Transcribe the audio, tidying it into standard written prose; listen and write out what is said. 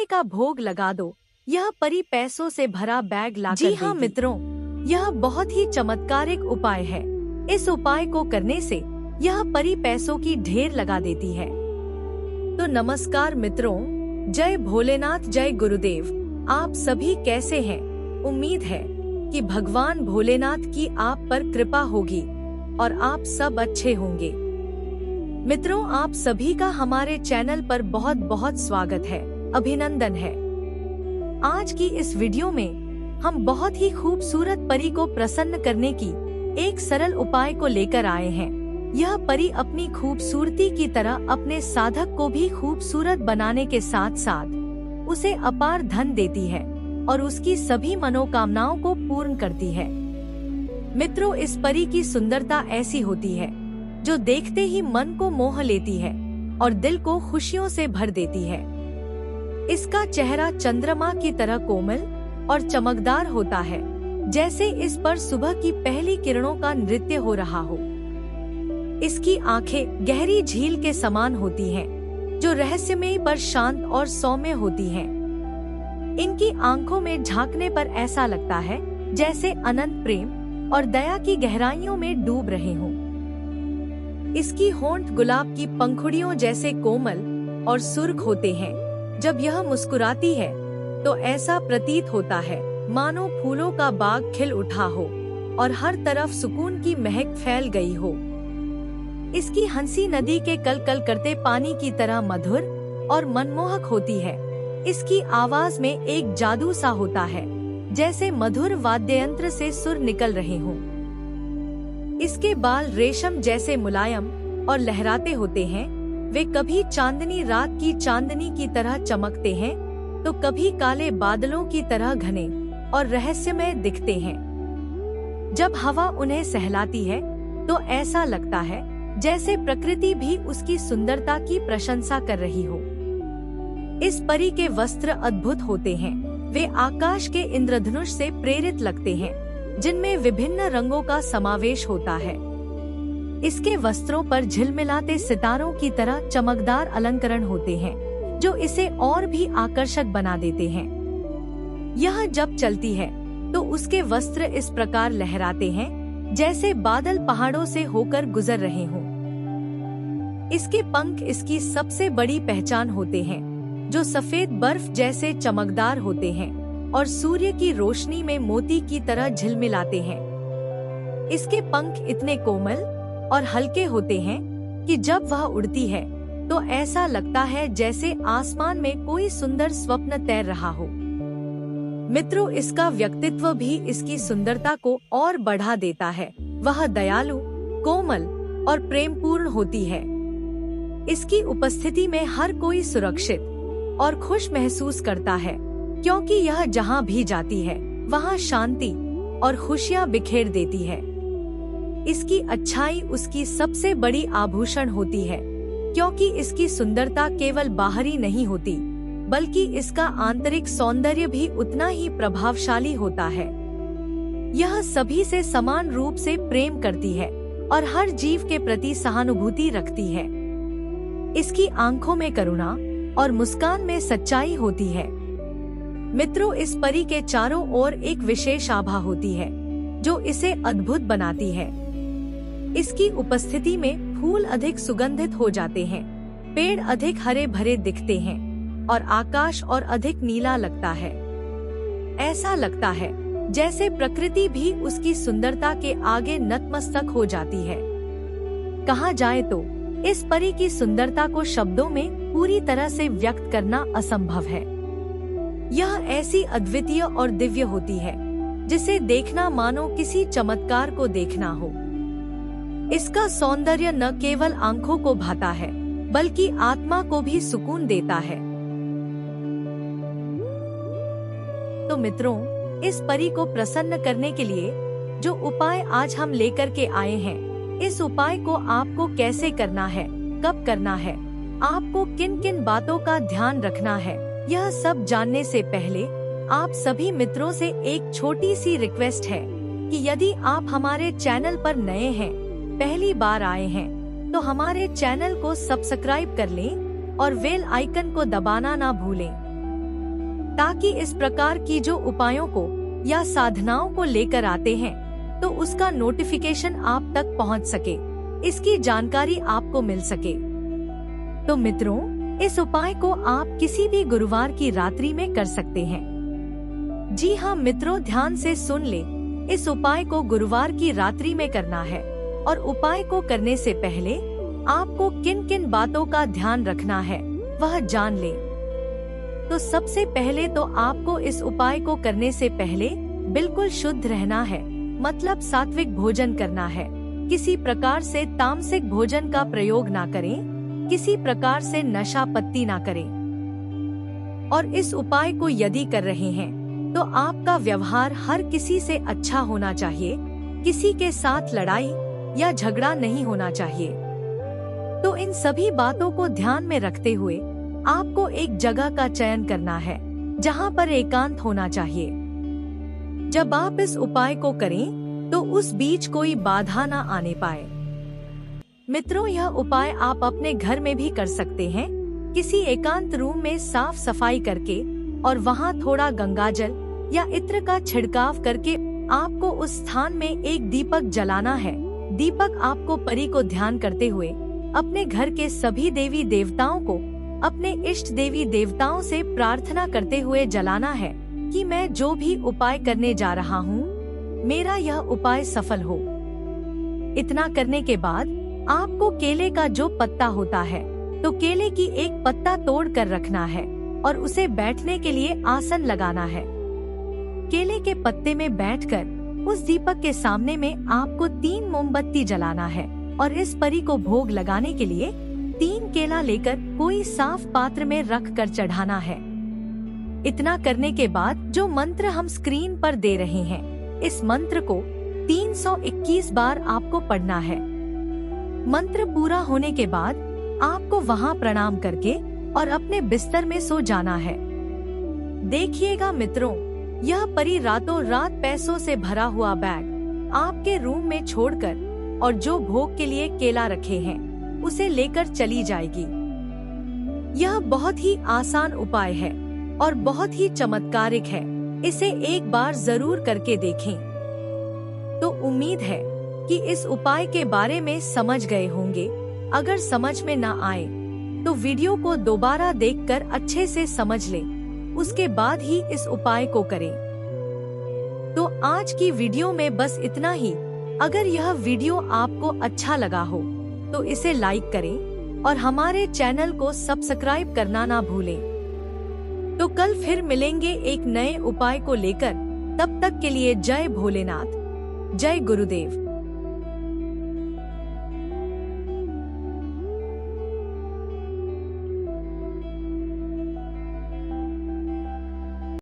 सोने का भोग लगा दो, यह परी पैसों से भरा बैग लाकर देगी। जी हाँ मित्रों, यह बहुत ही चमत्कारिक उपाय है। इस उपाय को करने से यह परी पैसों की ढेर लगा देती है। तो नमस्कार मित्रों, जय भोलेनाथ, जय गुरुदेव। आप सभी कैसे हैं? उम्मीद है कि भगवान भोलेनाथ की आप पर कृपा होगी और आप सब अच्छे होंगे। मित्रों, आप सभी का हमारे चैनल पर बहुत बहुत स्वागत है, अभिनंदन है। आज की इस वीडियो में हम बहुत ही खूबसूरत परी को प्रसन्न करने की एक सरल उपाय को लेकर आए हैं। यह परी अपनी खूबसूरती की तरह अपने साधक को भी खूबसूरत बनाने के साथ साथ उसे अपार धन देती है और उसकी सभी मनोकामनाओं को पूर्ण करती है। मित्रों, इस परी की सुंदरता ऐसी होती है जो देखते ही मन को मोह लेती है और दिल को खुशियों से भर देती है। इसका चेहरा चंद्रमा की तरह कोमल और चमकदार होता है, जैसे इस पर सुबह की पहली किरणों का नृत्य हो रहा हो। इसकी आंखें गहरी झील के समान होती हैं, जो रहस्यमयी पर शांत और सौम्य होती हैं। इनकी आंखों में झांकने पर ऐसा लगता है जैसे अनंत प्रेम और दया की गहराइयों में डूब रहे हों। इसकी होंठ गुलाब की पंखुड़ियों जैसे कोमल और सुर्ख होते हैं। जब यह मुस्कुराती है तो ऐसा प्रतीत होता है मानो फूलों का बाग खिल उठा हो और हर तरफ सुकून की महक फैल गई हो। इसकी हंसी नदी के कलकल करते पानी की तरह मधुर और मनमोहक होती है। इसकी आवाज में एक जादू सा होता है, जैसे मधुर वाद्ययंत्र से सुर निकल रहे हों। इसके बाल रेशम जैसे मुलायम और लहराते होते हैं। वे कभी चांदनी रात की चांदनी की तरह चमकते हैं तो कभी काले बादलों की तरह घने और रहस्यमय दिखते हैं। जब हवा उन्हें सहलाती है तो ऐसा लगता है जैसे प्रकृति भी उसकी सुंदरता की प्रशंसा कर रही हो। इस परी के वस्त्र अद्भुत होते हैं। वे आकाश के इंद्रधनुष से प्रेरित लगते हैं, जिनमें विभिन्न रंगों का समावेश होता है। इसके वस्त्रों पर झिलमिलाते सितारों की तरह चमकदार अलंकरण होते हैं, जो इसे और भी आकर्षक बना देते हैं। यह जब चलती है तो उसके वस्त्र इस प्रकार लहराते हैं जैसे बादल पहाड़ों से होकर गुजर रहे हों। इसके पंख इसकी सबसे बड़ी पहचान होते हैं, जो सफेद बर्फ जैसे चमकदार होते हैं और सूर्य की रोशनी में मोती की तरह झिलमिलाते हैं। इसके पंख इतने कोमल और हल्के होते हैं कि जब वह उड़ती है तो ऐसा लगता है जैसे आसमान में कोई सुंदर स्वप्न तैर रहा हो। मित्रों, इसका व्यक्तित्व भी इसकी सुंदरता को और बढ़ा देता है। वह दयालु, कोमल और प्रेमपूर्ण होती है। इसकी उपस्थिति में हर कोई सुरक्षित और खुश महसूस करता है, क्योंकि यह जहाँ भी जाती है वहाँ शांति और खुशियाँ बिखेर देती है। इसकी अच्छाई उसकी सबसे बड़ी आभूषण होती है, क्योंकि इसकी सुंदरता केवल बाहरी नहीं होती, बल्कि इसका आंतरिक सौंदर्य भी उतना ही प्रभावशाली होता है। यह सभी से समान रूप से प्रेम करती है और हर जीव के प्रति सहानुभूति रखती है। इसकी आंखों में करुणा और मुस्कान में सच्चाई होती है। मित्रों, इस परी के चारों ओर एक विशेष आभा होती है, जो इसे अद्भुत बनाती है। इसकी उपस्थिति में फूल अधिक सुगंधित हो जाते हैं, पेड़ अधिक हरे भरे दिखते हैं और आकाश और अधिक नीला लगता है। ऐसा लगता है जैसे प्रकृति भी उसकी सुंदरता के आगे नतमस्तक हो जाती है। कहा जाए तो इस परी की सुंदरता को शब्दों में पूरी तरह से व्यक्त करना असंभव है। यह ऐसी अद्वितीय और दिव्य होती है जिसे देखना मानो किसी चमत्कार को देखना हो। इसका सौंदर्य न केवल आंखों को भाता है, बल्कि आत्मा को भी सुकून देता है। तो मित्रों, इस परी को प्रसन्न करने के लिए जो उपाय आज हम लेकर के आए हैं, इस उपाय को आपको कैसे करना है, कब करना है, आपको किन किन बातों का ध्यान रखना है, यह सब जानने से पहले आप सभी मित्रों से एक छोटी सी रिक्वेस्ट है कि यदि आप हमारे चैनल पर नए हैं, पहली बार आए हैं, तो हमारे चैनल को सब्सक्राइब कर लें और बेल आइकन को दबाना ना भूलें। ताकि इस प्रकार की जो उपायों को या साधनाओं को लेकर आते हैं तो उसका नोटिफिकेशन आप तक पहुंच सके, इसकी जानकारी आपको मिल सके। तो मित्रों, इस उपाय को आप किसी भी गुरुवार की रात्रि में कर सकते हैं। जी हाँ मित्रों, ध्यान से सुन ले, इस उपाय को गुरुवार की रात्रि में करना है और उपाय को करने से पहले आपको किन किन बातों का ध्यान रखना है वह जान ले। तो सबसे पहले तो आपको इस उपाय को करने से पहले बिल्कुल शुद्ध रहना है, मतलब सात्विक भोजन करना है। किसी प्रकार से तामसिक भोजन का प्रयोग ना करें, किसी प्रकार से नशा पत्ती ना करें। और इस उपाय को यदि कर रहे हैं तो आपका व्यवहार हर किसी से अच्छा होना चाहिए, किसी के साथ लड़ाई या झगड़ा नहीं होना चाहिए। तो इन सभी बातों को ध्यान में रखते हुए आपको एक जगह का चयन करना है जहां पर एकांत होना चाहिए। जब आप इस उपाय को करें तो उस बीच कोई बाधा ना आने पाए। मित्रों, यह उपाय आप अपने घर में भी कर सकते हैं, किसी एकांत रूम में साफ सफाई करके और वहां थोड़ा गंगाजल या इत्र का छिड़काव करके आपको उस स्थान में एक दीपक जलाना है। दीपक आपको परी को ध्यान करते हुए अपने घर के सभी देवी देवताओं को अपने इष्ट देवी देवताओं से प्रार्थना करते हुए जलाना है कि मैं जो भी उपाय करने जा रहा हूँ, मेरा यह उपाय सफल हो। इतना करने के बाद आपको केले का जो पत्ता होता है तो केले की एक पत्ता तोड़ कर रखना है और उसे बैठने के लिए आसन लगाना है। केले के पत्ते में बैठकर उस दीपक के सामने में आपको 3 मोमबत्ती जलाना है और इस परी को भोग लगाने के लिए 3 केला लेकर कोई साफ पात्र में रख कर चढ़ाना है। इतना करने के बाद जो मंत्र हम स्क्रीन पर दे रहे हैं, इस मंत्र को 321 बार आपको पढ़ना है। मंत्र पूरा होने के बाद आपको वहां प्रणाम करके और अपने बिस्तर में सो जाना है। देखिएगा मित्रों, यह परी रातों रात पैसों से भरा हुआ बैग आपके रूम में छोड़कर और जो भोग के लिए केला रखे हैं उसे लेकर चली जाएगी। यह बहुत ही आसान उपाय है और बहुत ही चमत्कारिक है। इसे एक बार जरूर करके देखें। तो उम्मीद है कि इस उपाय के बारे में समझ गए होंगे। अगर समझ में न आए तो वीडियो को दोबारा देखकर अच्छे से समझ लें, उसके बाद ही इस उपाय को करें। तो आज की वीडियो में बस इतना ही। अगर यह वीडियो आपको अच्छा लगा हो तो इसे लाइक करें और हमारे चैनल को सब्सक्राइब करना ना भूलें। तो कल फिर मिलेंगे एक नए उपाय को लेकर। तब तक के लिए जय भोलेनाथ, जय गुरुदेव।